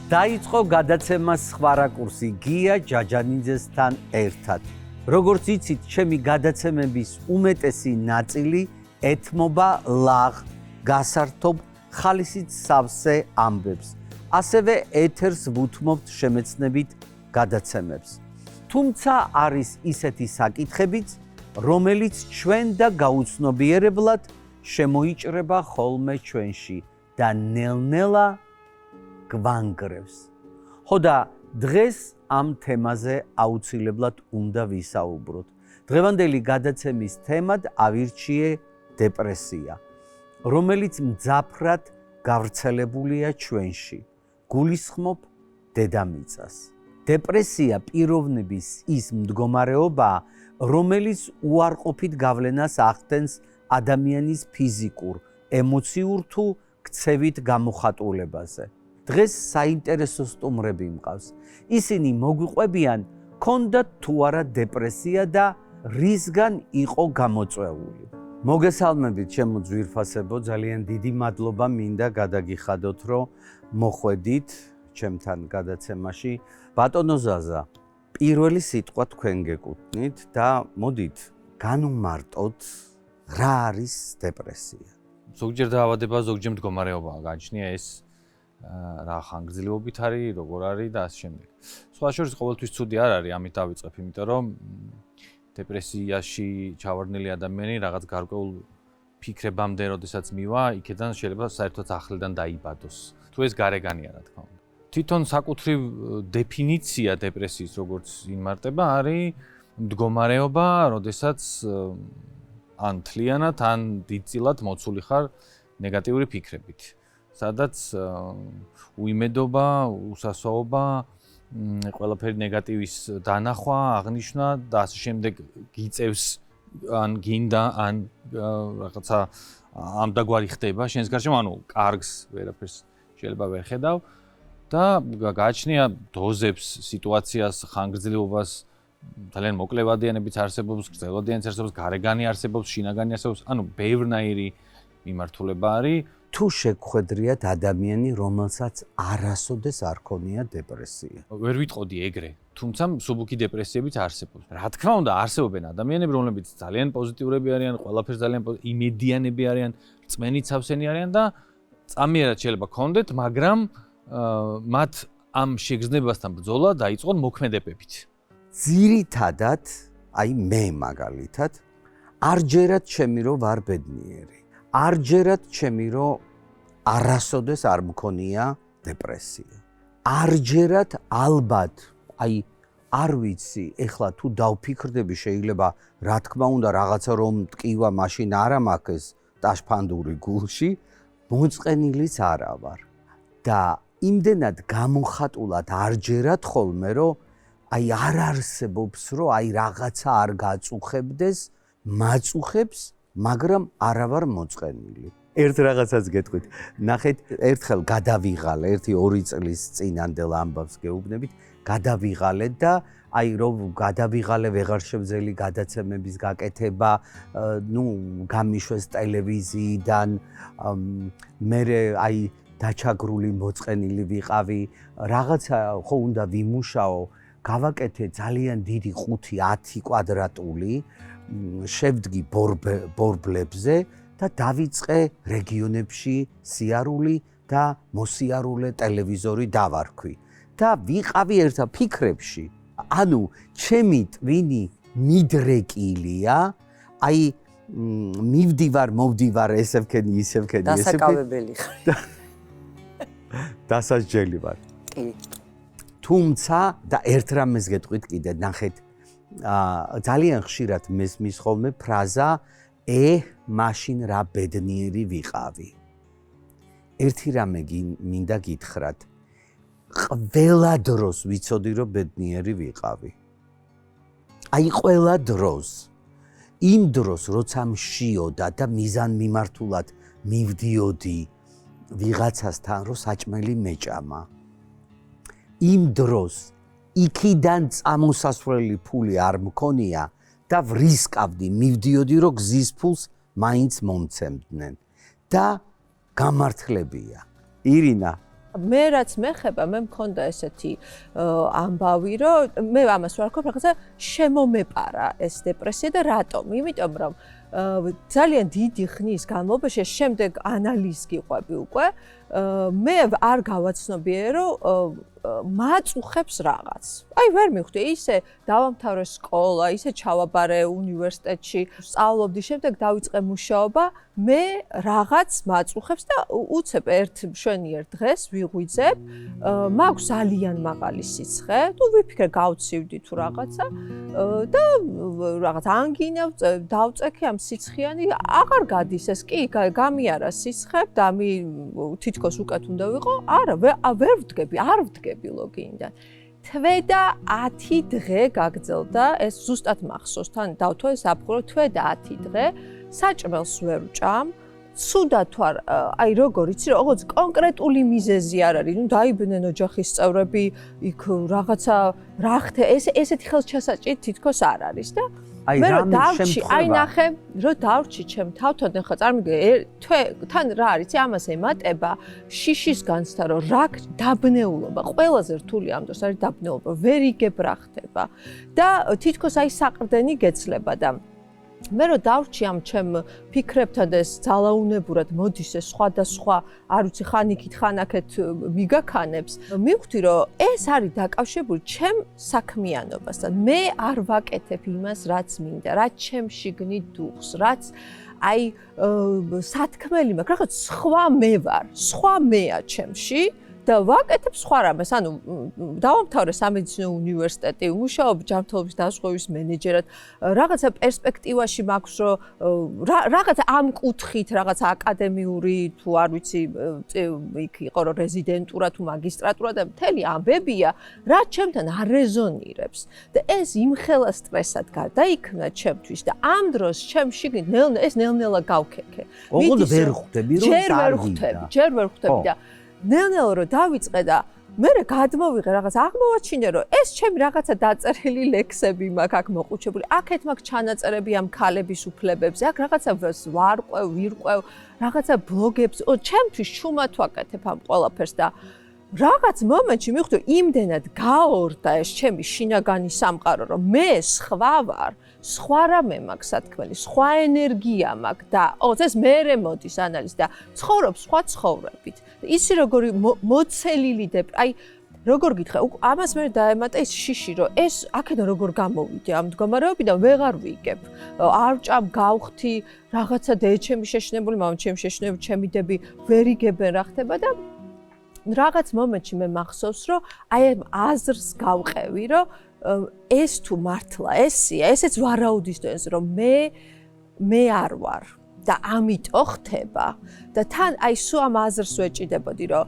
დაიწყო გადაცემა სხვა რაკურსი გია ჯაჯანიძესთან ერთად. როგორც იცით, ჩემი გადაცემების უმეტესი ნაწილი ეთმობა ლაღ, გასართობ, ხალისით სავსე ამბებს. ასევე ეთერს ვუთმობთ შემეცნებით გადაცემებს. თუმცა არის ისეთი საკითხებიც, რომელიც ჩვენ და გაუცნობიერებლად შემოიჭრება ხოლმე ჩვენში და ნელ-ნელა გვანგრევს. ხო და დღეს ამ თემაზე აუცილებლად უნდა ვისაუბროთ. დღევანდელი გადაცემის თემად ავირჩიე დეპრესია, რომელიც მძაფრად გავრცელებულია ჩვენში. გულისხმობ დედამიწას. დეპრესია პიროვნების ის მდგომარეობაა, რომელიც უარყოფით გავლენას ახდენს ადამიანის ფიზიკურ, ემოციურ თუ ქცევით გამოხატულებაზე. დღეს საინტერესო სტუმრები მყავს. ისინი მოგვიყვებიან, ქონდათ თუ არა დეპრესია და რისგან იყო გამოწვეული. მოგესალმებით, ჩემო ძვირფასებო, ძალიან დიდი მადლობა მინდა გადაგიხადოთ, რომ მოხვედით ჩემთან გადაცემაში. ბატონო ზაზა, პირველი სიტყვა თქვენ გეკუთვნით და მოდით განვმარტოთ, რა არის დეპრესია. ზოგჯერ დაავადება, ზოგჯერ მდგომარეობაა, გაჩნია ეს რა ხანგრძლივობით არის, როგორ არის და ასე შემდეგ. სხვა შორის ყოველთვის ცუდი არ არის, ამით დავიწყებ, იმიტომ რომ დეპრესიაში ჩავარდნილი ადამიანი რაღაც გარკვეულ ფიქრებამდე, როდესაც მივა, იქიდან შეიძლება საერთოდ ახლიდან დაიბადოს. თუ ეს გარეგანია, რა თქმა უნდა. თვითონ საკუთრივ დეფინიცია დეპრესიის, როგორც იმარტება, არის მდგომარეობა, როდესაც ან თლიანად, ან დიდწილად მოცული ხარ ნეგატიური ფიქრებით. სადაც უიმედობა, უსასვაობა, ყველაფერი ნეგატივის დანახვა, აღნიშვნა და ასე შემდეგ გიწევს ან გინდა, ან რაღაცა ამდაგვარი ხდება შენს გარშემო, ანუ კარგს ვერაფერს შეიძლება ვერ ხედავ და გააჩნია დოზებს, სიტუაციას, ხანგრძლივობას, ძალიან მოკლევადიანებიც არსებობს, გრძელვადიანიც არსებობს, გარეგანი არსებობს, შინაგანი არსებობს, ანუ ბევრნაირი მიმართულება არის. თუ შეგხვედრიათ ადამიანი, რომელსაც არასოდეს არ ქონია დეპრესია. ვერ ვიტყოდი ეგრე, თუმცა მსუბუქი დეპრესიებიც არსებობს. რა თქმა უნდა, არსებობენ ადამიანები, რომლებიც ძალიან პოზიტიურები არიან, ყველაფერს ძალიან იმედიანები არიან, რწმენით სავსენი არიან და წამიერად შეიძლება ქონდეთ, მაგრამ მათ ამ შეგრძნებასთან ბრძოლა დაიწყონ მოქმედებებით. ძირითადად, აი მე მაგალითად, არ ჯერათ ჩემი რომ ვარ ბედნიერი. არ ჯერათ ჩემი რომ არასოდეს არ მქონია დეპრესია. არ ჯერათ ალბათ, აი არ ვიცი, ეხლა თუ დავფიქრდები, შეიძლება რა თქმა უნდა რაღაცა რომ მტკივა, მაშინ არა მაქვს ტაშფანდური გულში, მოწყენილიც არა ვარ. და იმდენად გამოხატულად არ ჯერათ ხოლმე, რომ აი არ არსებობს, რომ აი რაღაცა არ გაწუხებდეს, მაწუხებს, მაგრამ არა ვარ მოწყენილი. ერთ რაღაცას გეტყვით. ნახეთ, ერთხელ გადავიღალე, 1-2 წლის წინანდელ ამბავს გეუბნებით, გადავიღალე და აი რომ გადავიღალე ვეღარ შევძელი გადაცემების გაკეთება, გამიშვეს ტელევიზიიდან, მე აი დაჩაგრული მოწყენილი ვიყავი, რაღაცა ხო უნდა ვიმუშაო, გავაკეთე ძალიან დიდი 5-10 კვადრატული, შევდგი ბორბლებზე და დავიწყე რეგიონებში სიარული და მოსიარულე ტელევიზორი დავარქვი და ვიყავი ერთ ფიქრებში. ანუ ჩემი ტვინი მიდრეკილია, აი მივდივარ, მოვდივარ, ესე ვქენი, ისე ვქენი, ესე დასაკავებელი ხარ. დასასჯელი ვარ. კი. თუმცა და ერთ რამეს გეტყვით კიდე, ნახეთ, ძალიან ხშირად მესმის ხოლმე ფრაზა მაშინ რა ბედნიერი ვიყავი. ერთი რამე მინდა გითხრათ, ყველა დროს ვიცოდი რომ ბედნიერი ვიყავი. აი ყველა დროს. იმ დროს როცა მშიოდა და მიზანმიმართულად მივდიოდი ვიღაცასთან, რომ საჭმელი მეჭამა. იმ დროს იქიდან წამოსასვლელი ფული არ მქონია და ვრისკავდი, მივდიოდი რომ გზის ფულს მაინც მომცემდნენ და გამართლებია. ირინა, მე რაც მეხება, მე მქონდა ესეთი ამბავი, რომ მე ამას ვარ ვქო, რაღაცა შემომეპარა ეს დეპრესია და რატომ? იმიტომ რომ ძალიან დიდი ხნის განმავლობაში შემდეგ ანალიზს გიყვები უკვე, მე არ გავაცნობიერე, რომ მაწუხებს რაღაც. აი ვერ მივხვდი, ისე დავამთავრე სკოლა, ისე ჩავაბარე უნივერსიტეტში, სწავლობდი, შემდეგ დავიწყე მუშაობა, მე რაღაც მაწუხებს და უცებ ერთ მშვენიერ დღეს ვიღვიძებ, მაქვს ძალიან მაღალი სიცხე, თუ ვიფიქრე გავცივდი თუ რაღაცა და რაღაც ანგინა დავწექი ამ სიცხიანი, აღარ გადის ეს კი, გამიარა სიცხე და თითქოს უკეთ უნდა ვიყო, არა, ვერ ვდგები, არ ვდგები ლოგინიდან. თვე და 10 დღე გაგრძელდა, ეს ზუსტად მახსოვს, თან დავთვალე საფუძველი, თვე და 10 დღე, საჭმელს ვერ ვჭამ, ცუდად ვარ, აი როგორ იცი, როგორც კონკრეტული მიზეზი არ არის, ნუ დაიბნენ ოჯახის წევრები, იქ რაღაცა რახთე, ესეთი ხელჩასაჭირი თითქოს არ არის და მე რომ დავრჩი, აი ნახე, რომ დავრჩი ჩემ თავთან, ხა წარმოგიდგენთ, თან რა არის, ამას ემატება შიშის განცდა, რომ რა დაბნეულობა, ყველაზე რთული ამ დროს არის დაბნეულობა, ვერ იგებ რა ხდება და თითქოს აი საყრდენი გეცლება და მე რომ დავრჩი ამ ჩემ ფიქრებთან და ეს ძალაუნებურად მოდის ეს სხვადასხვა, არ ვიცი, ხან იქით, ხან აქეთ მიგაქანებს, მივხვდი, რომ ეს არის დაკავშირებული ჩემ საქმიანობასთან. მე არ ვაკეთებ იმას, რაც მინდა, რაც ჩემ შიგნით დუხს, რაც აი სათქმელი მაქვს, რაღაც სხვა მე ვარ, სხვა მეა ჩემში. და ვაკეთებ სხვა რამეს, ანუ დავამთავრე სამედიცინო უნივერსიტეტი, ვმუშაობ ჯანმრთელობის დაზღვევის მენეჯერად, რაღაცა პერსპექტივაში მაქვს, რომ რაღაცა ამ კუთხით, რაღაცა აკადემიური თუ არ ვიცი, იქ იყო რომ რეზიდენტურა თუ მაგისტრატურა და მთელი ამბებია, რაც ჩემთან არ რეზონირებს. და ეს იმხელა სტრესად გადაიქნა ჩემთვის და ამ დროს ჩემ შიგნით ეს ნელ-ნელა გავქექე. ოღონდ ვერ ხვდები რომ ჯერ ვერ ხვდები და ნელ-ნელა რომ დავიწყე და მე გადმოვიღე რაღაც აღმოვაჩინე რომ ეს ჩემი რაღაცა დაწერილი ლექსები მაქვს აქ მოყუჩებული აქეთ მაქვს ჩანაწერები ამ ქალების უფლებებზე აქ რაღაცა ვირყვევ რაღაცა ბლოგებს ჩემთვის ჩუმად ვაკეთებ ამ ყველაფერს და რაღაც მომენტში მივხვდი იმდენად გაორდა ეს ჩემი შინაგანი სამყარო რომ მე სხვა ვარ სხვა რამე მაქვს სათქმელი სხვა ენერგია მაქვს და ეს მერე მოდის ანალიზი და ცხოვრობ სხვა ცხოვრებით ისი როგორი მოცელილი აი როგორ გითხრა ამას მე დაემატა ის შიში რომ ეს აქედან როგორ გამოვიდე ამ მდგომარეობიდან ვეღარ ვიგებ არ ვჭამ გავხთი რაღაცა ჩემი შეშინებული მამა ჩემი შეშინებული ჩემი დები ვერ იგებენ რა ხდება და რაღაც მომენტში მე მახსოვს რომ აი ამ აზრს გავყევი რომ ეს თუ მართლა ესია ესეც ვარაუდის დონეზე რომ მე არ ვარ და ამიტომ ხდება და თან აი სულ ამ აზრს ვეჭიდებოდი რომ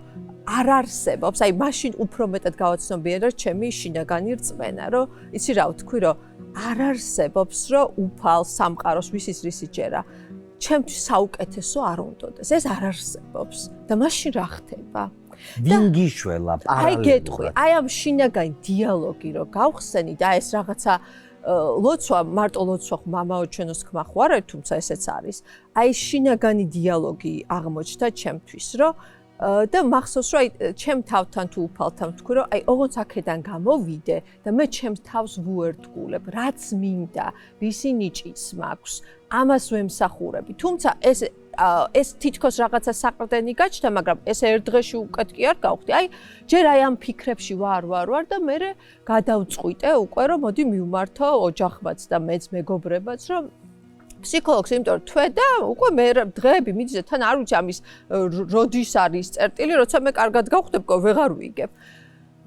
არ არსებობს აი მაშინ უფრო მეტად გავაცნობიერე ჩემი შინაგანი რწმენა რომ იცი რა ვთქვი რომ არ არსებობს რომ უფალ სამყაროს ვისის რისი ჯერა ჩემთვის საუკეთესო არ უნდადეს ეს არ არსებობს და მაშინ რა ხდება ვინ გიშველა პარალელურად აი გეტყვი აი ამ შინაგანი დიალოგი რომ გავხსენი და ეს რაღაცა ლოცვა მარტო ლოცვა მამაო ჩვენოს ხმა ხო არა თუმცა ესეც არის აი შინაგანი დიალოგი აღმოჩნდა ჩემთვის რომ და მახსოვს რომ აი ჩემ თავთან თუ უფალთან ვთქვი რომ აი ოღონდ აქედან გამოვიდე და მე ჩემს თავს ვუერთგულებ რაც მინდა ვისი ნიჭიც მაქვს ამას ვემსახურები თუმცა ეს თითქოს რაღაცა საყრდენი გაჩნდა მაგრამ ეს ერთ დღეში უკეთ კი არ გავხდი აი ჯერ აი ამ ფიქრებში ვარ და მე გადავწყვიტე უკვე რომ მოდი მივმართო ოჯახმაც და მეც მეგობრებაც რომ ფსიქოლოგს იმიტომ რომ თვე და უკვე მე დღეები მიძე თან არ ვიცი ამის როდის არის წერტილი როცა მე კარგად გავხდებ ვეღარ ვიგებ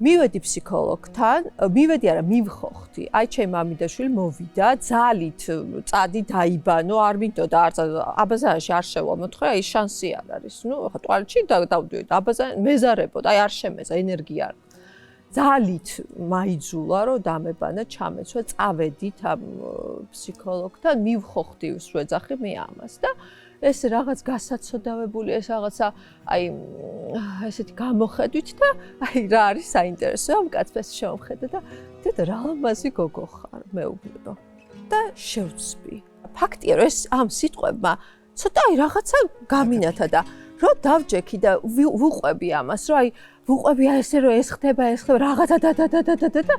მივედი ფსიქოლოგთან მივედი არა მივხოხდი აი ჩემი მამიდაშვილი მოვიდა ძალით წადი დაიბანო არ მინდოდა არც აბაზანში არ შევამოთხე აი შანსი არ არის ნუ ხა ტუალეტში დავდივით აბაზანი მეზარებოდ აი არ შემეზა ენერგია არ ძალით მაიძულა რომ დამებანა ჩამეცვა წავედით ამ ფსიქოლოგთან მივხოხდი ვეძახი მე ამას და ეს რაღაც გასაცოდავებული ეს რაღაცა აი ესეთი გამოხედვით და აი რა არის საინტერესო ამ კაცს შევხედე და დედა რა ლამაზი გოგო ხარ მეუბნება და შევწვი ფაქტია რომ ეს ამ სიტყვებმა ცოტა აი რაღაცა გამინათა და რო დავჯექი და ვუყვები ამას, რომ აი ვუყვები ესე რომ ეს ხდება რაღაცა და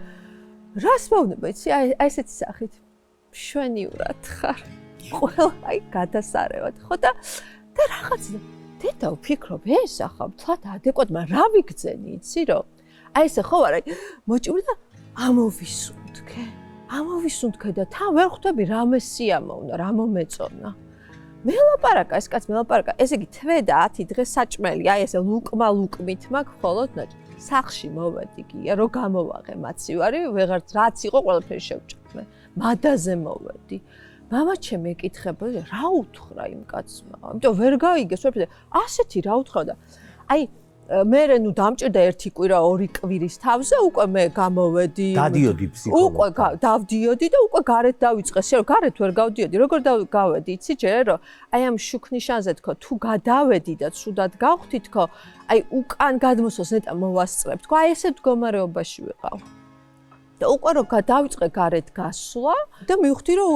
რას მეუბნება, იცი, აი ესეთი სახით. შვენიურად ხარ. ყველა აი გადასარევად, ხო და რაღაც დედა ვფიქრობ, ეს ახლა თლად ადეკვატმა რა ვიგძენი, იცი რომ აი ესე ხო ვარ, აი მოჭული და ამოვისუნთქე და თან ვერ ხვდები რამე სიამოვნა, რა მომეწონა. მელაპარაკა, ეს კაც მელაპარაკა, ესე იგი 10 დღე საჭმელი, აი ესე ლუკმით მაქვს მხოლოდ ნაჭ. სახში მოვედი გია, რომ გამოვაღე მაცივარი, ვეღარც რაც იყო ყველაფერი შევჭამე. მადაზე მოვედი. მამა ჩემი ეკითხებოდა, რა უთხრა იმ კაცმა? ამიტომ ვერ გაიგეს, ვერაფერი. ასეთი რა უთხრა და აი მე ნუ დამჭირდა 1 კვირა 2 კვირის თავზე უკვე მე გამოვედი. გადიოდი ფსიქოლოგთან. უკვე დავდიოდი და უკვე გარეთ დავიწყე. შენ გარეთ ვერ გავდიოდი. როგორ გავედი, იცი ჯერ რომ აი ამ შუქნიშანზე თქო, თუ გადავედი და ცუდად გავხდი თქო, აი უკან გადმოსვას ნეტა მოვასწრებ. თქო, აი ესე მდგომარეობაში ვიყავ. და უკვე რომ დავიწყე გარეთ გასვლა და მივხვდი რომ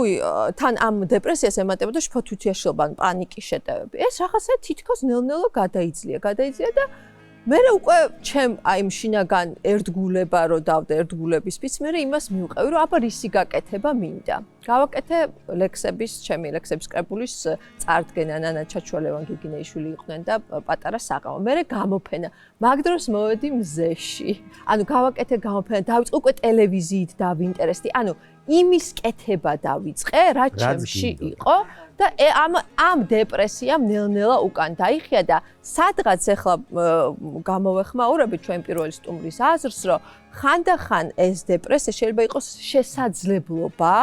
თან ამ დეპრესიას ემატებოდა შფოთვითიაშლობა, პანიკის შეტევები. ეს რაღაცა თითქოს ნელ-ნელა გადაიძლია და მე უკვე ჩემ აი შინაგან ერთგულება რო დავდა ერთგულებისთვის მე იმას მივყევი რომ აბა რისი გაკეთება მინდა. გავაკეთე ჩემი ლექსების კრებულის წარდგენა ნანა ჩაჩვალევან გიგინეიშვილი იყვნენ და პატარა საღამო. მე გამოფენა. მაგ დროს მოვედი მზეში. ანუ გავაკეთე გამოფენა, დავიწყე უკვე ტელევიზიით დავინტერესდი. ანუ იმის კეთება დავიწყე, რა ჩემში იყო და ამ დეპრესიამ ნელ-ნელა უკან დაიხია და სადღაც ახლა გამოვეხმაურებით ჩვენ პირველი სტუმრის აზრს, რომ ხანდახან ეს დეპრესია შეიძლება იყოს შესაძლებლობა,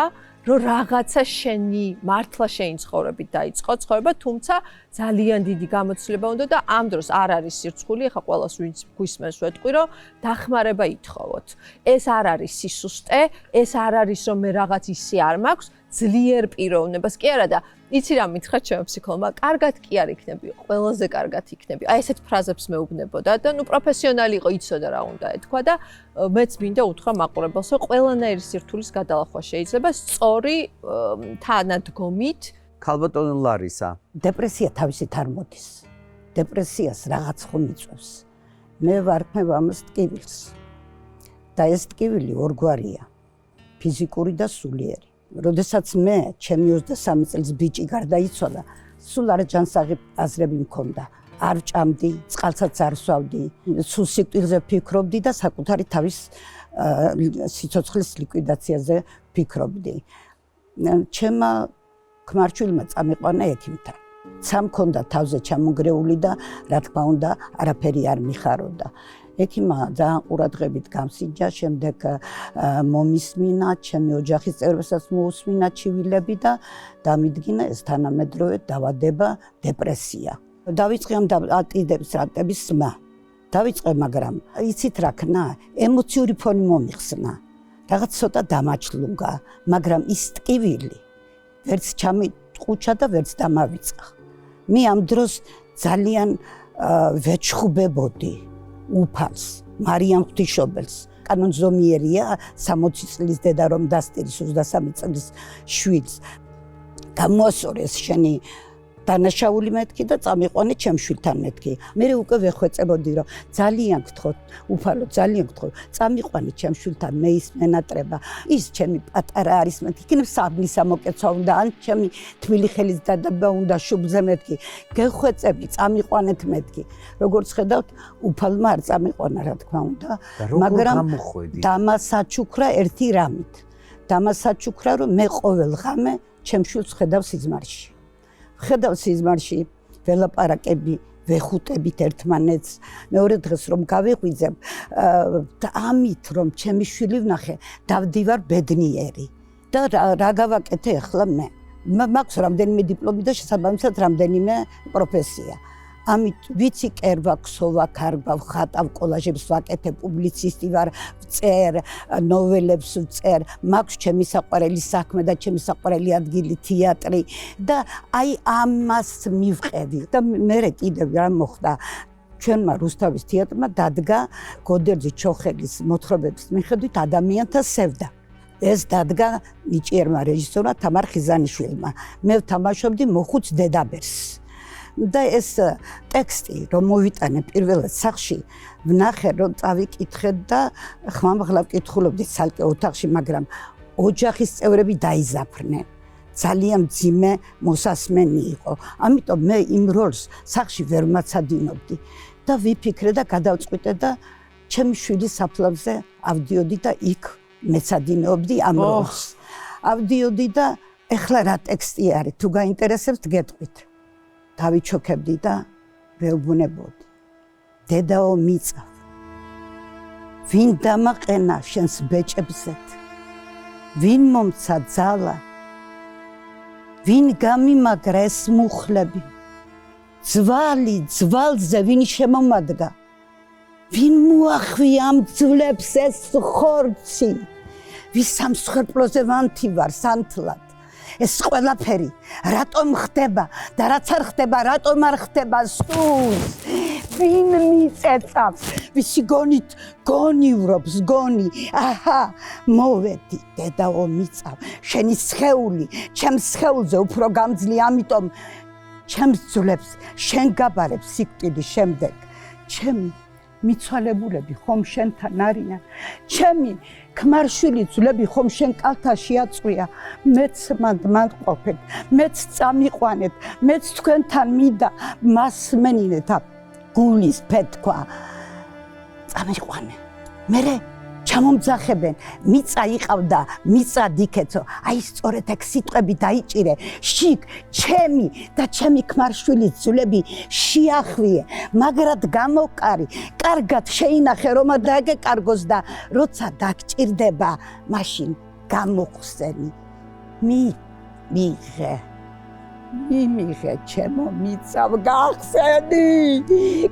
რომ რაღაცა შენი მართლა შენი ცხოვრებით დაიწყო ცხოვრება, თუმცა ძალიან დიდი გამოცდილება უნდა და ამ დროს არ არის სირცხული, ახლა ყველას ვინც გვისმენს ვეთქვი, რომ დახმარება ითხოვოთ. ეს არ არის სისუსტე, ეს არ არის რომ მე რაღაც ისე არ მაქვს, ძლიერ პიროვნებას კი არა და იცი რა მითხრა ჩემ ფსიქოლოგმა, კარგად კი არ იქნები, ყველაზე კარგად იქნები. აი ესეთ ფრაზებს მეუბნებოდა და ნუ პროფესიონალი იყო, იცოდა რა უნდა ეთქვა და მეც მინდა უთხრა მაყურებელს, რომ ყველანაირი სირთულის გადალახვა შეიძლება სწორი თანადგომით. ქალბატონო ლარისა, დეპრესია თავისით არ მოდის. დეპრესიას რაღაც ხომ იწვევს. მე ვარქმევ ამას ტკივილს. და ეს ტკივილი ორგვარია. ფიზიკური და სულიერი. როდესაც მე ჩემი 23 წლის ბიჭი გარდაიცვალა, სულ არ ჯანსაღი აზრები მქონდა. არ ვჭამდი, წყალსაც არ ვსვავდი, სულ სიკვდილზე ფიქრობდი და საკუთარი თავის სიცოცხლის ლიკვიდაციაზე ფიქრობდი. ჩემმა ქმარჩვილმა წამიყვანა ექიმთან. ცა მქონდა თავზე ჩამონგრეული და რა თქმა უნდა არაფერი არ მიხაროდა. ექიმმა ძალიან ყურადღებით გამსიჯა, შემდეგ მომისმინა, ჩემი ოჯახის წევრებსაც მოусმინა ჩივილები და დამიდგინა ეს თანამედროვე დაავადება დეპრესია. დავიწყე ამ ატიდების რატების სმა. დავიწყე, მაგრამ იცით რა ქნა, ემოციური ფონი მომიხსნა. რაღაც ცოტა დამაჩლუნგა, მაგრამ ის ტკივილი ვერც ჩამიყუჩა და ვერც დამავიწყა. მე ამ დროს ძალიან ვეჩხუბებოდი უფალს, მარიამ ღვთისმშობელს. კანონზომიერია 60 წლის დედა რომ დასტირის 23 წლის შვილს. გამოასწორეს შენი დანაშაული მეთქი და წამიყვანე ჩემ შვილთან მეთქი. მე უკვე ვეხვეწებოდი რომ ძალიან გთხოვთ, უფალო, ძალიან გთხოვთ, წამიყვანე ჩემ შვილთან, მე ის მენატრება. ის ჩემი პატარა არის მეთქი, იქნებ საბნის ამოკეცვა უნდა, ან ჩემი თბილი ხელის დადაბა უნდა შუბლზე მეთქი. გეხვეწები, წამიყვანეთ მეთქი. როგორც ხედავთ, უფალმა არ წამიყვანა, რა თქმა უნდა, მაგრამ დამასაჩუქრა ერთი რამით. დამასაჩუქრა რომ მე ყოველ ღამე ჩემ შვილს ხედავ სიზმარში. ხედავ სიზმარში ველაპარაკები ვეხუტებით ერთმანეთს მეორე დღეს რომ გავიღვიძებ და ამით რომ ჩემი შვილი ვნახე დავდივარ ბედნიერი და რა გავაკეთე ახლა მე მაქვს რამდენიმე დიპლომი და შესაბამისად რამდენიმე პროფესია ამით ვიცი კერვა ქსოვა კარგვა ვხატავ კოლაჟებს ვაკეთებ პუბლიცისტი ვარ ვწერ ნოველებს ვწერ მაქვს ჩემი საყვარელი საქმე და ჩემი საყვარელი ადგილი თეატრი და აი ამას მივყევი და მე კიდევ რა მოხდა ჩვენმა რუსთავის თეატრმა დადგა გოდერძი ჩოხელის მოთხრობების მიხედვით ადამიანთა სევდა ეს დადგა ნიჭიერმა რეჟისორმა თამარ ხიზანიშვილმა მე ვთამაშობდი მოხუც დედაბერს და ეს ტექსტი რომ მოვიტანე პირველად სახში ვნახე რომ წავიკითხე და ხმამაღლა ვკითხულობდი ცალკე ოთახში მაგრამ ოჯახის წევრები დაიზაფრნენ ძალიან მძიმე მოსასმენი იყო ამიტომ მე იმ როლს სახში ვერ მაცადინობდი და ვიფიქრე და გადავწყვიტე და ჩემი შვილი საფლავზე ავდიოდი და იქ მეცადინეობდი ამ როლს ავდიოდი და ეხლა რა ტექსტი არის თუ გაინტერესებს გეტყვით დავიჩოქებდი და ვეუბნებოდი დედაო მიწავ ვინ დამაყენა შენს ბეჭებზეთ ვინ მომცა ძალა ვინ გამიმაგრა ეს მუხლები ძვალი ძვალზე ვინ შემომადგა ვინ მოახვია ამ ძვლებს ეს ხორცი ვის სამსხვერპლოზე ვანთი ვარ სანთლად ეს ყველაფერი რატომ ხდება და რაც არ ხდება რატომ არ ხდება სულს ვინ მიწეწავს ვისი გონით გონივრობს გონი აჰა მოვედი დედაო მიწავ შენი სხეული ჩემს სხეულზე უფრო გამძლე ამიტომ ჩემს ძვლებს შენ გაბარებს სიკვდილის შემდეგ ჩემი მიცვალებულები ხომ შენთან არიან ჩემი ქმარშვილი ძვლები ხომ შენ კალთაში აწვია მეც მანდ ყოფეთ მეც წამიყვანეთ მეც თქვენთან მიდა მასმენინეთ გულის ფეთქვა წამიყვანე მერე ჩამომძახებენ მიწა იყავდა მიწა დიქეცო აი სწორედ ეგ სიტყვები დაიჭირე შიგ ჩემი და ჩემი ქმარშვილის ძვლები შეახვიე მაგრად გამოკარი კარგად შეინახე რომ დაგეკარგოს და როცა დაგჭირდება მაშინ გამოხსენი მიღე ჩემო მიწავ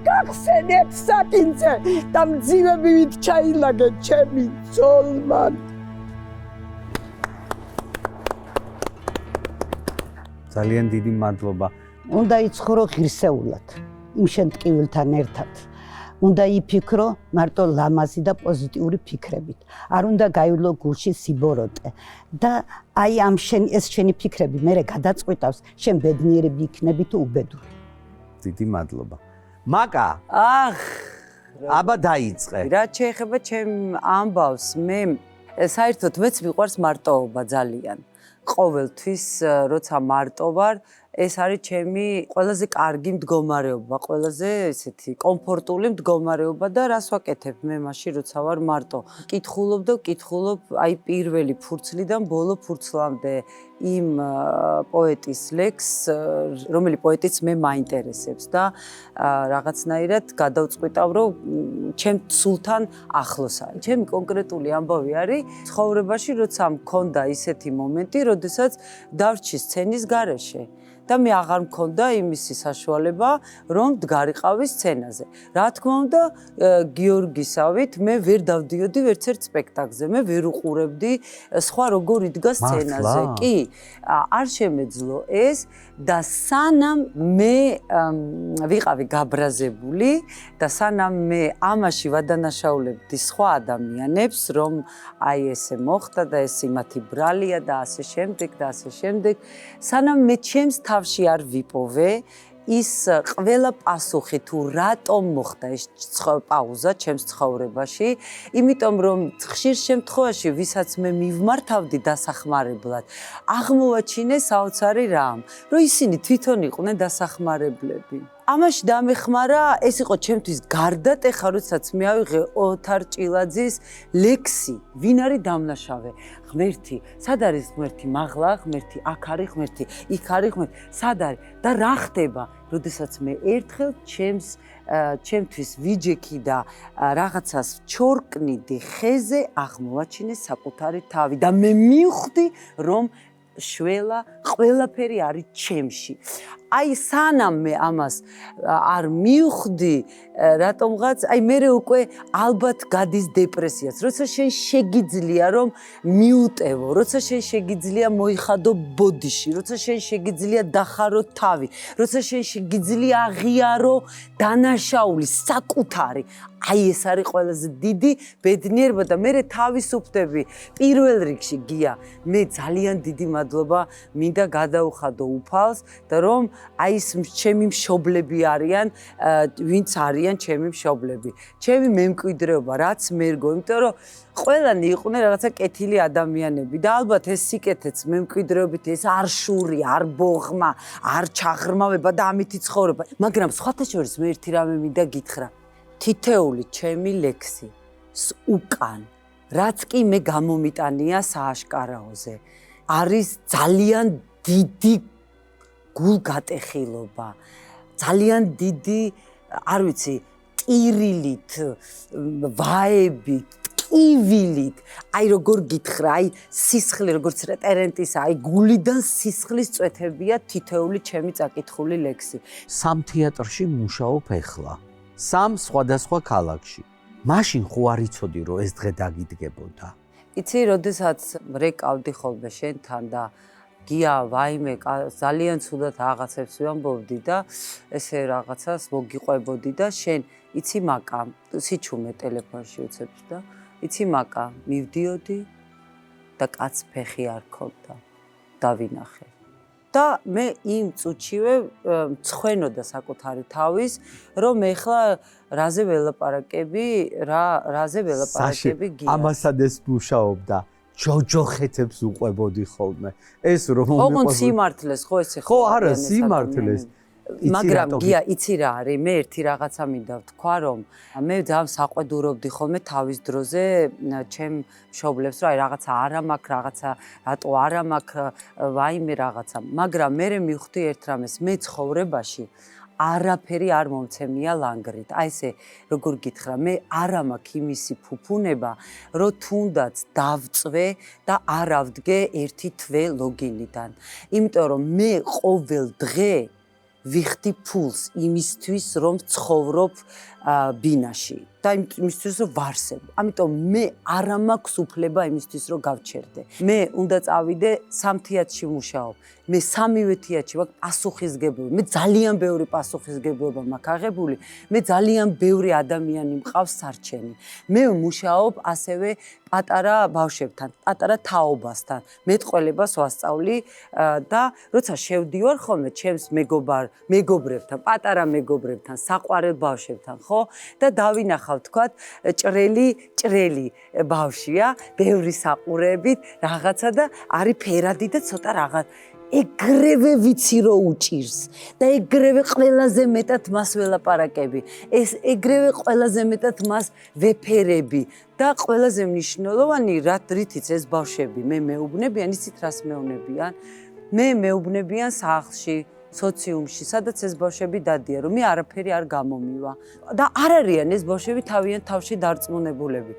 გახსენე საკინძე და მძივებით ჩაილაგე ჩემი ძოლმან ძალიან დიდი მადლობა უნდა იცხოვრო ღირსეულად იმ შენ ტკივილთან ერთად უნდა იფიქრო მარტო ლამაზი და პოზიტიური ფიქრებით არ უნდა გაივლო გულში სიბოროტე და აი ამ ეს შენი ფიქრები მერე გადაწყვიტავს შენ ბედნიერები იქნები თუ უბედური დიდი მადლობა მაკა აბა დაიწყე რაც შეეხება ჩემ ამბავს მე საერთოდ მეც მიყვარს მარტოობა ძალიან ყოველთვის როცა მარტო ვარ ეს არის ჩემი ყველაზე კარგი მდგომარეობა, ყველაზე ესეთი კომფორტული მდგომარეობა და რას ვაკეთებ მე მაშინ როცა ვარ მარტო. ვკითხულობ და ვკითხულობ აი პირველი ფურცლიდან ბოლო ფურცლამდე იმ პოეტის ლექსს, რომელი პოეტიც მე მაინტერესებს და რაღაცნაირად გადავწყვიტავ, რომ ჩემ სულთან ახლოს არის. ჩემი კონკრეტული ამბავი არის ცხოვრებაში, როცა მქონდა ისეთი მომენტი, როდესაც დავრჩი სცენის გარეშე. და მე აღარ მქონდა იმისი საშუალება, რომ დგარიყავი სცენაზე. რა თქმა უნდა, გიორგისავით მე ვერ დავდიოდი ვერც ერთ სპექტაკლზე, მე ვერ უყურებდი სხვა როგორ იდგა სცენაზე. კი, არ შემეძლო ეს და სანამ მე ვიყავი გაბრაზებული და სანამ მე ამაში ვადანაშაულებდი სხვა ადამიანებს, რომ აი ესე მოხდა და ეს იმათი ბრალია და ასე შემდეგ და ასე შემდეგ, სანამ მე ჩემს თავში არ ვიპოვე ის ყველა პასუხი თუ რატომ მოხდა ეს პაუზა ჩემს ცხოვრებაში, იმიტომ რომ ხშირ შემთხვევაში ვისაც მე მივმართავდი დასახმარებლად, აღმოვაჩინე საოცარი რამ, რომ ისინი თვითონ იყვნენ დასახმარებლები. ამაში დამეხმარა, ეს იყო ჩემთვის გარდატეხა, როდესაც მე ავიღე ოთარ ჭილაძის ლექსი, ვინ არის დამნაშავე? ღმერთი, სად არის ღმერთი? მაღლა ღმერთი, აქ არის ღმერთი, იქ არის ღმერთი, სად არის? და რა ხდება, როდესაც მე ერთხელ ჩემთვის ვიჯექი და რაღაცას ჩორკნიდი ხეზე, აღმოვაჩინე საკუთარი თავი და მე მივხვდი, რომ შველა ყველაფერი არის ჩემში. აი სანამ მე ამას არ მივხვდი, რატომღაც, აი მე უკვე ალბათ გადის დეპრესიაც. როცა შენ შეგიძლია რომ მიუტევო, როცა შენ შეგიძლია მოიხადო ბოდიში, როცა შენ შეგიძლია დახარო თავი, როცა შენ შეგიძლია აღიარო დანაშაული, საკუთარი. აი ეს არის ყველაზე დიდი ბედნიერება და მე თავისუფლდები პირველ რიგში გია მე ძალიან დიდი მადლობა მინდა გადაუხადო უფალს და რომ აი ეს ჩემი მშობლები არიან, ვინც არიან ჩემი მშობლები. ჩემი მემკვიდრეობა, რაც მერგო, იმიტომ რომ ყველანი იყვნენ რაღაცა კეთილი ადამიანები და ალბათ ეს სიკეთეც მემკვიდრეობით ეს არ შური, არ ბოღმა, არ ჩაღრმავება და ამითი ცხოვრება. მაგრამ სხვათა შორის მე ერთი რამე მინდა გითხრა. თითეული ჩემი ლექსი უკან, რაც კი მე გამომიტანია სააშკარაოზე, არის ძალიან დიდი გულგატეხილობა, ძალიან დიდი, არ ვიცი, ტირილით, ვაებით, ტკივილით, აი როგორ გითხრა, აი სისხლი როგორც რეტერენტისა, აი გულიდან სისხლის წვეთებია თითეული ჩემი წაკითხული ლექსი. სამ თეატრში მუშაობ ახლა. სამ სხვადასხვა ქალაქში. მაშინ ხო არ იცოდი რომ ეს დღე დაგიდგებოდა. იცი, როდესაც რეკავდი ხოლმე შენთან და გია ვაიმე ძალიან ცუდად რაღაცებს ვამბობდი და ესე რაღაცას მოგიყვებოდი და შენ იცი მაკა სიჩუმე ტელეფონში უცებს და იცი მაკა მივდიოდი და კაც ფეხი არ ქონდა დავინახე და მე იმ წუთშივე მცხვენოდა საკუთარი თავის რომ ეხლა რაზე ველაპარაკები გია ამასად ეს მუშაობდა ჯოჯოხეთებს უყვებოდი ხოლმე ეს რომ ოღონდ სიმართლეს ხო ესე ხო არა სიმართლეს მაგრამ გია იცი რა არის მე ერთი რაღაცა მინდა ვთქვა რომ მე ძალიან საყვედურობდი ხოლმე თავის დროზე ჩემ მშობლებს რომ აი რაღაცა არა მაქვს რაღაცა რატო არა მაქვს ვაიმე რაღაცა მაგრამ მე მივხვდი ერთ რამეს მე ცხოვრებაში არაფერი არ მომცემია ლანგრით. აი ესე როგორ გითხრა, მე არა მაქვს იმისი ფუფუნება, რომ თუნდაც დავწვე და არ ავდგე ერთი თვე ლოგინიდან. იმიტომ რომ მე ყოველ დღე ვიხდი ფულს იმისთვის, რომ ცხოვრობ ბინაში და იმისთვის, რომ ვარსებ. ამიტომ მე არა მაქვს უფლება იმისთვის, რომ გავჩერდე. მე უნდა წავიდე სამ თეატრში მუშაობ. მე სამივე თეატრში ვაქვს პასუხისგებლობა. მე ძალიან ბევრი პასუხისგებლობა მაქვს აღებული. მე ძალიან ბევრი ადამიანი მყავს სარჩენი. მე მუშაობ ასევე პატარა ბავშვებთან, პატარა თაობასთან. მეტყველებას ვასწავლი და როცა შევდივარ ხოლმე ჩემს მეგობრებთან, პატარა მეგობრებთან, საყვარელ ბავშვებთან, ხო? და დავინახავ თქვათ ჭრელი ბავშვია, ბევრი საყურებით, რაღაცა და არის ფერადი და ცოტა რაღაც ეგრევე ვიცი რომ უჭირს და ეგრევე ყველაზე მეტად მას ველაპარაკები. ეს ეგრევე ყველაზე მეტად მას ვეფერები და ყველაზე მნიშვნელოვანი რითიც ეს ბავშვები მე მეუბნებიან, იცით რას მეუბნებიან? მე მეუბნებიან სახლში, სოციუმში, სადაც ეს ბავშვები დადიან, რომ მე არაფერი არ გამომივა და არ არიან ეს ბავშვები თავიანთ თავში დარწმუნებულები.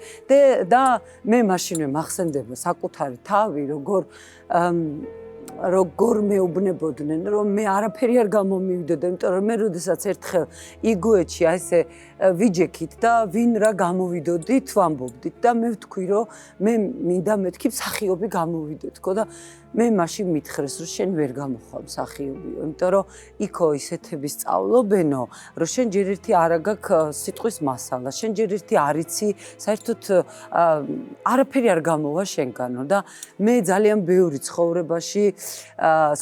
და მე მაშინვე მახსენდება საკუთარი თავი, როგორ მეუბნებოდნენ, რომ მე არაფერი არ გამომივიდოდა, იმიტომ რომ მე როდესაც ერთხელ იგუეთში აი ესე ვიჯექით და ვინ რა გამოვიდოდით, ვამბობდით და მე ვთქვი, რომ მე მინდა მეთქი მსახიობი გამოვიდეთ, ხო და მე მაშინ მითხრეს, რომ შენ ვერ გამოხვალ მსახიობიო, იმიტომ რომ იქო ისეთები სწავლობენო, რომ შენ ჯერ ერთი არა გაქვს სიტყვის მასალა, შენ ჯერ ერთი არ იცი, საერთოდ არაფერი არ გამოვა შენგანო და მე ძალიან ბევრი ცხოვრებაში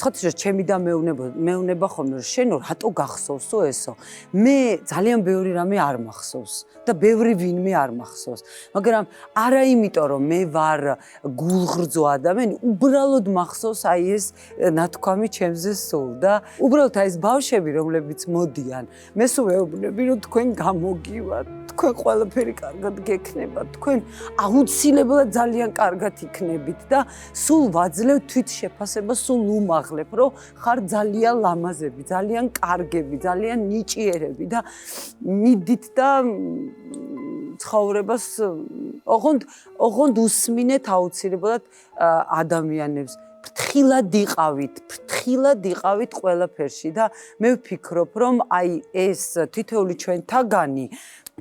სხვათაშორის ჩემი და მეუნება ხოლმე რომ შენო რატო გახსოვსო ესო მე ძალიან ბევრი რამე არ მახსოვს და ბევრი ვინმე არ მახსოვს მაგრამ არა იმიტომ რომ მე ვარ გულღრძო ადამიანი უბრალოდ მახსოვს აი ეს ნათქვამი ჩემზე სულ და უბრალოდ აი ეს ბავშვები რომლებიც მოდიან მე სულ ვეუბნები რომ თქვენ გამოგივათ თქვენ ყველაფერი კარგად გექნება თქვენ აუცილებლად ძალიან კარგად იქნებით და სულ ვაძლევ თვით შეფასებას სულ უმაღლებ რომ ხარ ძალიან ლამაზები ძალიან კარგები ძალიან ნიჭიერები და მიდით და ცხოვრებას ოღონდ უსმინეთ აუცილებლად ადამიანებს ფრთხილად იყავით ყველაფერში და მე ვფიქრობ რომ აი ეს თითოეული ჩვენთაგანი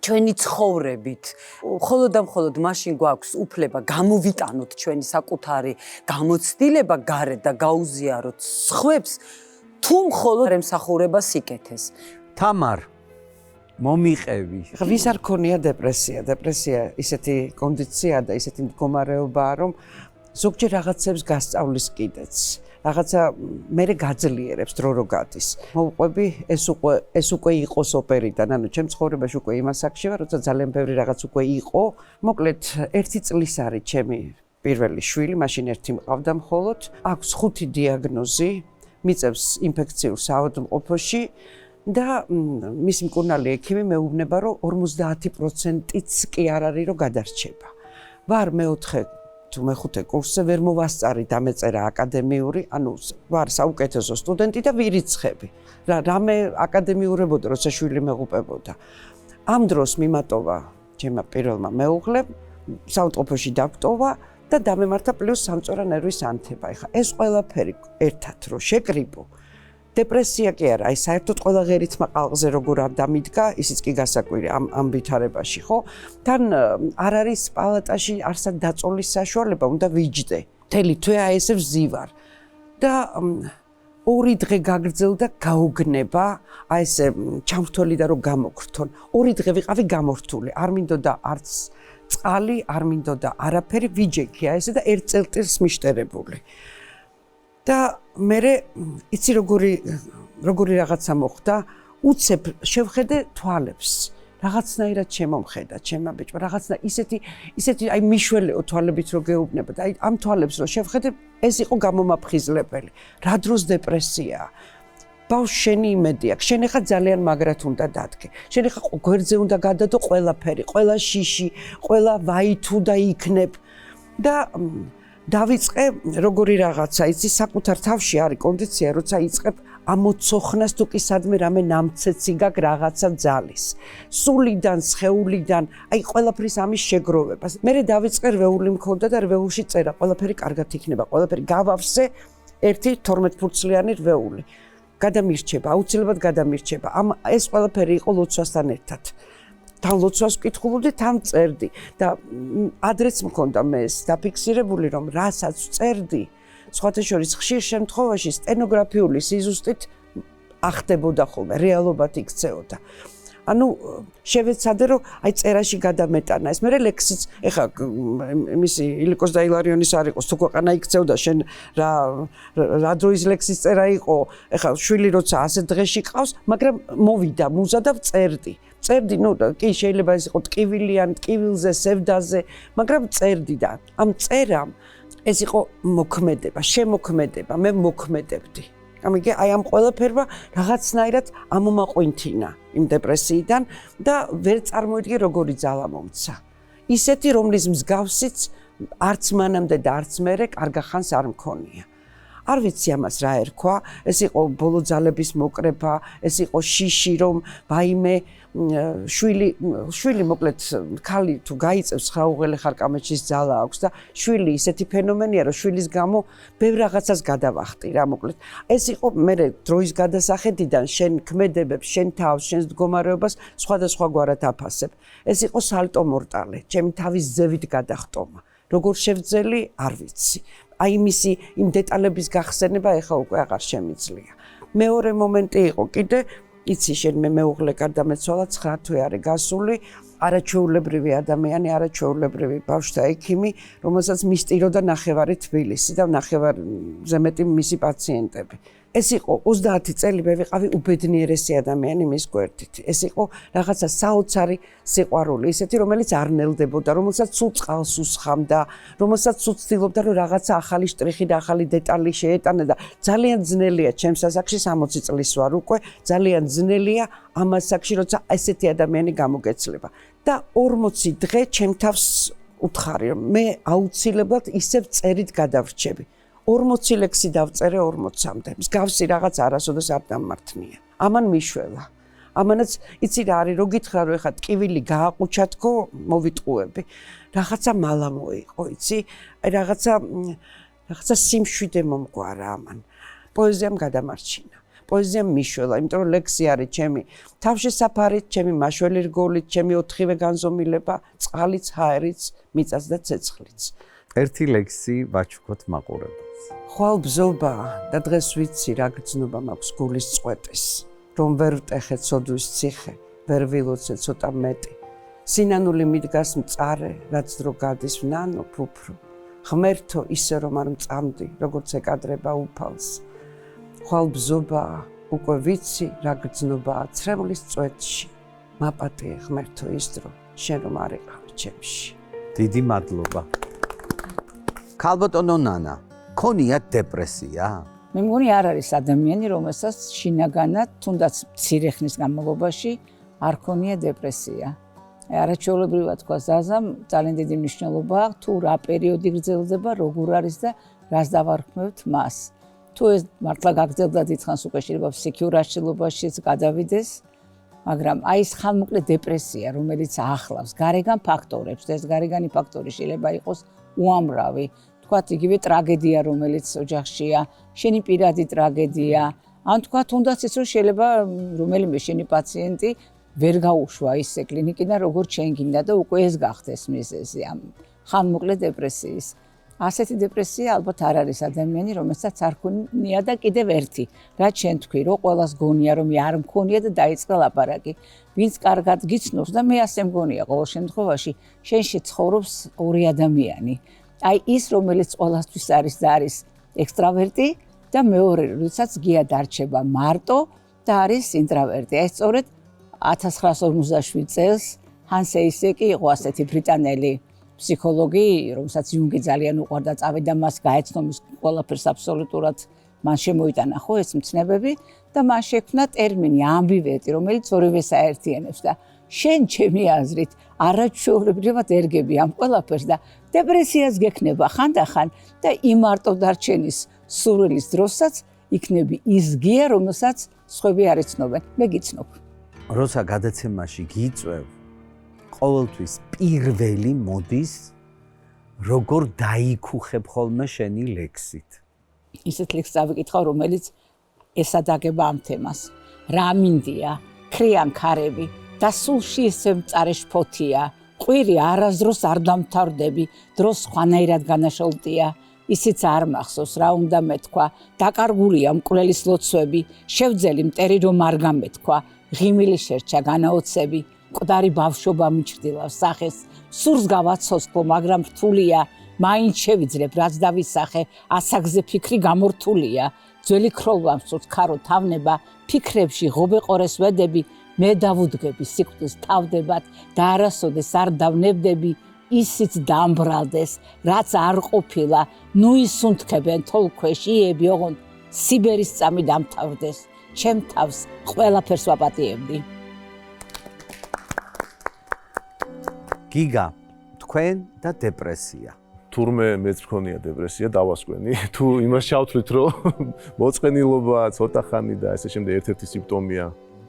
ჩვენი ცხოვრებით მხოლოდ და მხოლოდ მაშინ გვაქვს უფლება გამოვიტანოთ ჩვენი საკუთარი გამოცდილება გარეთ და გაუზიაროთ სხვებს თუ მხოლოდ ემსახურება სიკეთეს თამარ მომიყევი ვის არ ქონია დეპრესია ისეთი კონდიცია და ისეთი მდგომარეობაა რომ ზოგჯერ რაღაცებს გასწავლის კიდეც რაღაცა მე გაძლიერებს დრო რო გადის. მოვყვები ეს უკვე იყოს ოპერიდან, ანუ ჩემ ცხოვრებაში უკვე იმას აქ შევა, როცა ძალიან ბევრი რაღაც უკვე იყო. მოკლედ 1 წლის არის ჩემი პირველი შვილი, მაშინ ერთი მყავდა მხოლოდ. აქვს 5 დიაგნოზი, მიწევს ინფექციურ საავადმყოფოში და მისი მკურნალი ექიმი მეუბნება, რომ 50%-იც კი არ არის, რომ გადარჩება. ვარ მეოთხე თუ მეხუთე კურსზე ვერ მოვასწარი დამეწერა აკადემიური, ანუ ვარ საუკეთესო სტუდენტი და ვირიცხები. რამე აკადემიურებოდა, როცა შვილი მეღუპებოდა. ამ დროს მიმატოვა ჩემმა პირველმა მეუღლემ, საავადმყოფოში დაგვტოვა და დამემართა პლუს სამწვერა ნერვის ანთება. ეხლა ეს ყველაფერი ერთად რო შეკრიბო, დეპრესია კი არა, აი საერთოდ ყველა ღერითმა ყალყზე როგორ არ დამიდგა, ისიც კი გასაკვირი ამ ვითარებაში, ხო? თან არ არის პალატაში არსად დაწოლის საშუალება, უნდა ვიჯდე. მთელი თვე აი ესე ვზივარ. და 2 დღე გაგრძელდა გაუგნება, აი ესე ჩამრთველი და რომ გამოგრთონ. 2 დღე ვიყავი გამორთული, არ მინდოდა არც წყალი, არ მინდოდა არაფერი, ვიჯექი აი ესე და 1 წელწადს მიშტერებული. და მე იცი როგორი რაღაცა მოხდა, უცებ შევხედე თვალებს. რაღაცნაირად შემომხედა ჩემმა ბიჭმა, რაღაცნა ისეთი აი მიშველეო თვალებით რო გეუბნება და აი ამ თვალებს რო შევხედე, ეს იყო გამომაფხიზლებელი. რა დროს დეპრესიაა? ბავშვ შენი იმედი აქვს, შენ ახლა ძალიან მაგრად უნდა დადგე. შენ ახლა გვერდზე უნდა გადადო ყველაფერი, ყველა შიში, ყველა ვაითუ და იქნებ და დავიწყე როგორი რაღაცა, იცი, საკუთარ თავში არის კონდიცია, როცა იწყებ ამოცოხნას თუ კი სადმე რამე ნამცეცი გაქვს რაღაცა ძალის. სულიდან, სხეულიდან, აი ყველაფრის ამის შეგროვებას. მე დავიწყე რვეული მქონდა და რვეულში წერა, ყველაფერი კარგად იქნება, ყველაფერი გავავსე 1-12 ფურცლიანი რვეული. გადამირჩება, აუცილებლად გადამირჩება. ეს ყველაფერი იყო ლოცვასთან ერთად. თან ლოცვას ვკითხულობდი, თან წერდი და ადრეც მქონდა მე ეს დაფიქსირებული, რომ რასაც წერდი, სხვათა შორის ხშირ შემთხვევაში სტენოგრაფიული სიზუსტით ახდებოდა ხოლმე, რეალობად იქცეოდა. ანუ შევეცადე, რომ აი წერაში გადამეტანა ეს. მე ლექსიც, ეხა მისი ილიკოს და ილარიონის არ იყოს, თუ ქვეყანა იქცეოდა, შენ რა დროის ლექსის წერა იყო, ეხა შვილი როცა 100 დღეში ყავს, მაგრამ მოვიდა მუზა და წერდი. წერდი, ნუ კი შეიძლება ეს იყო ტკივილიან, ტკივილზე, სევდაზე, მაგრამ წერდი და ამ წერამ ეს იყო მოქმედება, შემოქმედება, მე მოქმედებდი. ამიტომ აი ამ ყველაფერმა რაღაცნაირად ამომაყვინთინა იმ დეპრესიიდან და ვერ წარმოიდგე როგორი ძალა მომცა. ისეთი რომლის მსგავსიც არც მანამდე და არც მერე კარგახანს არ მქონია. არ ვიცი ამას რა ერქვა, ეს იყო ბოლო ძალების მოკრება, ეს იყო შიში რომ ვაიმე შვილი მოკლედ ქალი თუ გაიწევს ხაუღელი ხარკამეჩის ძალა აქვს და შვილი ისეთი ფენომენია რომ შვილის გამო ბევრ რაღაცას გადავახტი რა მოკლედ ეს იყო მე დროის გადასახედიდან შენ ქმედებებს შენ თავს შენს მდგომარეობას სხვადასხვაგვარად აფასებ ეს იყო სალტო მორტალე ჩემი თავის ზევით გადახტომა როგორ შევძელი არ ვიცი აი მისი იმ დეტალების გახსენება ეხა უკვე აღარ შემიძლია მეორე მომენტი იყო კიდე იცი შენ მეუღლე გარდამეცვალა 9 თვე არის გასული არაჩვეულებრივი ადამიანი არაჩვეულებრივი ბავშვთა ექიმი რომელსაც მისტიროდა ნახევარი თბილისი და ნახევარზე მეტი მისი პაციენტები ეს იყო 30 წელი მე ვიყავი უბედნიერესი ადამიანი მის გვერდით ეს იყო რაღაცა საოცარი სიყვარული ისეთი რომელიც არ ნელდებოდა რომელსაც სულ წყალს უსხამდა რომელსაც სულ ცდილობდა რომ რაღაცა ახალი შტრიხი და ახალი დეტალი შეეტანა და ძალიან ძნელია ჩემს ასაკში 60 წლის ვარ უკვე ძალიან ძნელია ამ ასაკში როცა ესეთი ადამიანი გამოგეცლება და 40 დღე ჩემ თავს უთხარი რომ მე აუცილებლად ისევ წერით გადავრჩები 40 ლექსი დავწერე 40-მდე. მსგავსი რაღაც არასოდეს არ დამმართნია. ამან მიშველა. ამანაც იცი რა არის, რო გითხრა რომ ეხა ტკივილი გააყუჩა თქო, მოვიტყუები. რაღაცა მალა მოიყო, იცი? აი რაღაცა სიმშვიდე მომგვარა ამან. პოეზიამ გადამარჩინა. პოეზიამ მიშველა, იმიტომ რომ ლექსი არის ჩემი თავშესაფარით, ჩემი მაშველი რგოლით, ჩემი 4-ვე განზომილება, წყალიც, ჰაერიც, მიწაც და ცეცხლიც. ერთი ლექსი ვაჩუქოთ მაყურებელს. ხვალ ბზობა და დღეს ვიცი რა გრძნობა მაქვს გულის წვეტის რომ ვერ ვტეხე ცოდვის ციხე ვერ ვილოცე ცოტა მეტი სინანული მიდგას მწარე რაც დრო გადის ვნანო ფუფრო ღმერთო ისე რომ არ მწამდი, როგორც ეკადრება უფალს. ხვალ ბზობა, უკვე ვიცი რა გრძნობაა ცრემლის წვეთში. მაპატიე ღმერთო ის დრო, შენ რომ არ იყავი ჩემში. დიდი მადლობა. ქალბატონო ნანა, ქონიათ დეპრესია? მე მგონი არ არის ადამიანი, რომელსაც შინაგანად, თუნდაც მცირე ხნის განმავლობაში არ ქონია დეპრესია. არაჩვეულებრივად თქვა ზაზამ, ძალიან დიდი მნიშვნელობა აქვს თუ რა პერიოდი გრძელდება, როგორ არის და რას დავარქმევთ მას. თუ ეს მართლა გაგრძელდა დიდხანს უკვე შეიძლება ფსიქიურ აშლილობაშიც გადავიდეს, მაგრამ აი ეს ხანმოკლე დეპრესია, რომელიც ახლავს გარეგან ფაქტორებს, ეს გარეგანი ფაქტორი შეიძლება იყოს უამრავი. თქვათ იგივე ტრაგედია, რომელიც ოჯახშია, შენი პირადი ტრაგედია, ან თქვათ თუნდაც ის რომ შეიძლება რომელიმე შენი პაციენტი ვერ გაუშვა ისე კლინიკიდან როგორც შენ გინდა და უკვე ეს გახდეს მიზეზი ამ ხანმოკლე დეპრესიის. ასეთი დეპრესია ალბათ არ არის ადამიანი, რომელსაც არ ქონია და კიდევ ერთი, რაც შენ თქვი, რომ ყველას გონია რომ მე არ მქონია და დაიწყე ლაპარაკი. ვინც კარგად გიცნობს და მე ასე მგონია ყოველ შემთხვევაში, შენში ცხოვრობს ორი ადამიანი. აი ის რომელიც ყველასთვის არის და არის ექსტრავერტი და მეორე როდესაც გია დარჩება მარტო და არის ინტრავერტი. აი სწორედ 1957 წელს ჰანს ეისეკი იყო ასეთი ბრიტანელი ფსიქოლოგი, რომელსაც იუნგი ძალიან უყვარდა, წავიდა მას გაეცნო მის ყველაფერს აბსოლუტურად მან შემოიტანა ხო ეს მცნებები და მან შექმნა ტერმინი ამბივერტი, რომელიც ორივეს აერთიანებს და შენ ჩემი აზრით არაჩვეულებრივად ერგები ამ ყველაფერს და დეპრესიას გექნება ხანდახან და იმარტო დარჩენის სურვილის დროსაც იქნები ის გია, რომელსაც სხვები არ იცნობენ. მე გიცნობ. როცა გადაცემაში გიწევ, ყოველთვის პირველი მოდის, როგორ დაიქუხებ ხოლმე შენი ლექსით. ისეთ ლექსს ავიკითხავ, რომელიც ესადაგება ამ თემას. რა მინდია, ქრიან ქარები და სულში ესე მწარე შფოთია, ყვირი არასდროს არ დამთავრდები, დროს სხვანაირად განაშოლტია. ისიც არ მახსოვს რა უნდა მეთქვა, დაკარგულია მკვლელის ლოცვები, შევძელი მტერი რომ არ გამეთქვა, ღიმილი შერჩა განაოცები, მკვდარი ბავშვობა მიჩრდილავს სახეს, სურს გავაცოცხლო, მაგრამ რთულია, მაინც შევიძლებ რაც დავისახე, ასაგზე ფიქრი გამორთულია, ძველი ქროლვა მსურს ქარო თავნება, ფიქრებში ღობეყორეს ვედები, მე დავუდგები სიკვდილს თავდებად და არასოდეს არ დავნებდები, ისიც დამბრალდეს, რაც არ ყოფილა, ნუ ისუნთქებენ თოლქვეშ იები, ოღონდ სიბერის წამი დამთავრდეს, ჩემ თავს ყველაფერს ვაპატიებდი. გიგა, თქვენ და დეპრესია. თურმე მეც მქონია დეპრესია, დავასკვენი. თუ იმას ჩავთვლით, რომ მოწყენილობა ცოტა ხანი და ესე შემდეგ ერთ-ერთი სიმპტომია,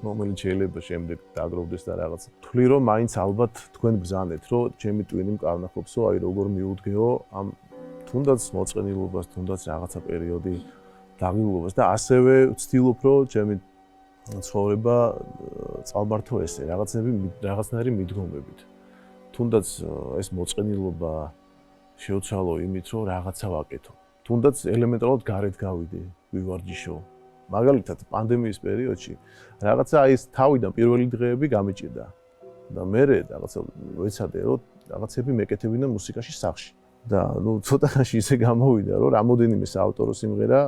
რომელიც შეიძლება შემდეგ დაგროვდეს და რაღაც. თვლი რომ მაინც ალბათ თქვენ ბრძანეთ, რომ ჩემი ტვინი მკარნახობსო, აი როგორ მიუდგეო ამ თუნდაც მოწყენილობას, თუნდაც რაღაცა პერიოდი დაღილულობას და ასევე ვცდილობ, რომ ჩემი ცხოვრება წავმართო ესე, რაღაცნაირი მიდგომებით. თუნდაც ეს მოწყენილობა შეუცვალო იმით, რომ რაღაცა ვაკეთო. თუნდაც ელემენტარულად გარეთ გავიდე, ვივარჯიშო. მაგალითად, პანდემიის პერიოდში რაღაცა აი ეს თავიდან პირველი დღეები გამიჭირდა. და მე რაღაცა ვეცადე, რომ რაღაცები მეკეთებინა მუსიკაში სახში. და ნუ ცოტაში ისე გამოვიდა, რომ რამოდენიმე საავტორო სიმღერა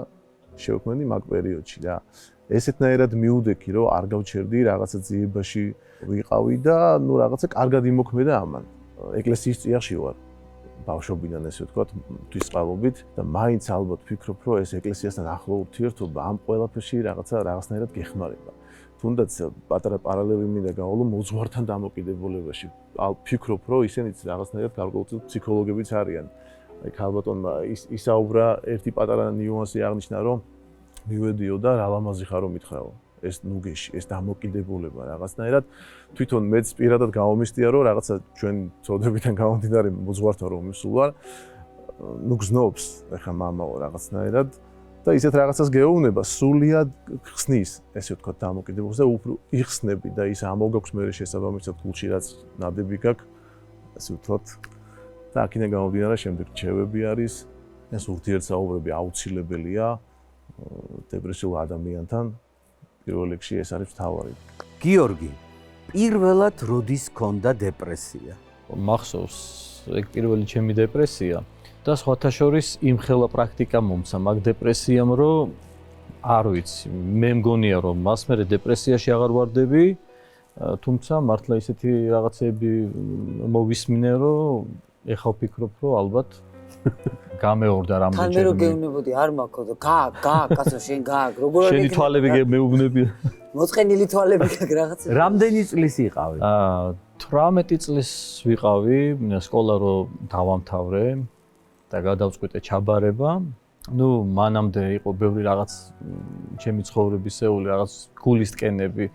შევქმნი მაგ პერიოდში და ესეთნაირად მიუდექი, რომ არ გავჩერდი, რაღაცა ძიებაში ვიყავი და ნუ რაღაცა კარგად იმოქმედა ამან. ეკლესიის წიაღში ვარ. ბავშვობიდან ესე ვთქვათ, თვისყალობით და მაინც ალბათ ვფიქრობ, რომ ეს ეკლესიასთან ახლო ურთიერთობა ამ ყველაფერში რაღაცნაირად გეხმარება. თუნდაც პატარა პარალელი მინდა გავავლო მოძღვართან დამოკიდებულებაში. ვფიქრობ, რომ ისინიც რაღაცნაირად გარკვეულწილად ფსიქოლოგებიც არიან. აი ქალბატონმა ისაუბრა ერთი პატარა ნიუანსი აღნიშნა, რომ მივედიო და რა ლამაზი ხარო მითხრაო. ეს ნუგეში, ეს დამოკიდებულება რაღაცნაირად თვითონ მეც პირადად გამომისდია, რომ რაღაცა ჩვენ წოდებიდან გამომდინარე მოძღვართან რომ მისულ ვარ, ნუ გზნობს ეხა მამაო რაღაცნაირად და ისეთ რაღაცას გეუბნება, სრულიად ხსნის, ესე ვთქვათ, დამოკიდებულებას და უფრო იხსნები და ის ამოგაქვს მე შესაბამისად გულში რაც ნადები გაქვს, ასე ვთქვათ. და აქედან გამომდინარე შემდეგ რჩევები არის, ეს ურთიერთსაუბრები აუცილებელია დეპრესიულ ადამიანთან. პირველ რიგში ეს არის მთავარი. გიორგი, პირველად როდის გქონდა დეპრესია? მახსოვს, ეგ პირველი ჩემი დეპრესია. და სხვათა შორის იმ ხელა პრაქტიკა მომცა მაგ დეპრესიამ, რომ არ ვიცი, მე მგონია რომ მას მე დეპრესიაში აღარ ვარდები, თუმცა მართლა ისეთი რაღაცები მოვისმინე, რომ ეხლა ვფიქრობ, რომ ალბათ გამეორდა რამდენჯერმე. თან მე რო გეუბნებოდი, არ მაქვს და კაცო შენ გააკ, როგორ არის? შენი თვალები მეუბნები. მოწყენილი თვალები გაქვს რაღაცა. რამდენი წლის იყავი? 18 წლის ვიყავი, სკოლა რო დავამთავრე და გადავწყვიტე ჩაბარება. ნუ მანამდე იყო ბევრი რაღაც ჩემი ცხოვრებისეული რაღაც გულისტკენები.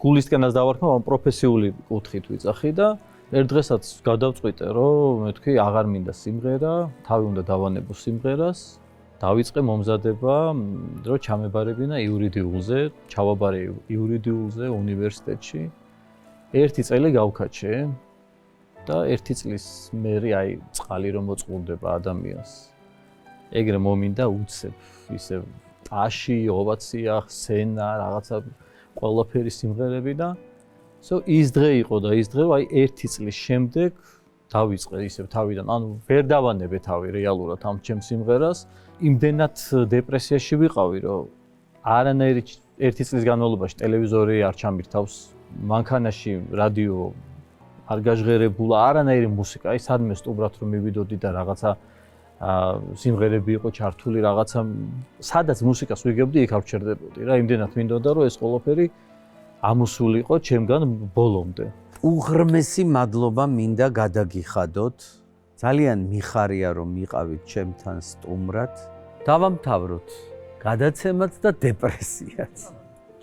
გულისტკენას დავარქვა, მაგრამ პროფესიული კუთხით ვიძახი და ერთ დღესაც გადავწყვიტე, რომ მე თქვი, აღარ მინდა სიმღერა, თავი უნდა დავანებო სიმღერას. დავიწყე მომზადება, რომ ჩამებარებინა იურიდიულზე, ჩავაბარე იურიდიულზე უნივერსიტეტში. 1 წელი გავქაჩე და 1 წლის მერე აი წყალი რომ მოწყურდება ადამიანს. ეგრე მომინდა უცებ, ისე ტაში, ოვაცია, სცენა, რაღაცა ყველაფერი სიმღერები და ის დღე იყო და ის დღე აი 1 წლის შემდეგ დავიწყე ისე თავიდან, ანუ ვერ დავანებე თავი რეალურად ამ ჩემ სიმღერას. იმდენად დეპრესიაში ვიყავი, რომ არანაირი 1 წლის განმავლობაში ტელევიზორი არ ჩამირთავს, მანქანაში რადიო არ გაჟღერებულა, არანაირი მუსიკა, აი სადმე სტუბრად რომ მივიდოდი და რაღაცა სიმღერები იყო ჩართული, რაღაცა სადაც მუსიკას ვიგებდი, იქ ავჩერდებოდი რა, იმდენად მინდოდა, რომ ეს ყველაფერი ამოსულიყო ჩემგან ბოლომდე. უღრმესი მადლობა მინდა გადაგიხადოთ. ძალიან მიხარია რომ მიყავით ჩემთან სტუმრად. დავამთავროთ გადაცემაც და დეპრესიაც.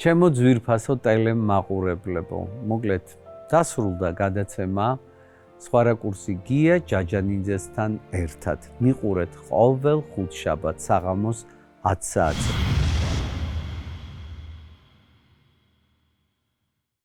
ჩემო ძვირფასო ტელემაყურებლებო, მოკლედ დასრულდა გადაცემა სხვა რაკურსი გია ჯაჯანიძესთან ერთად. მიყურეთ ყოველ ხუთშაბათს საღამოს 10 საათზე.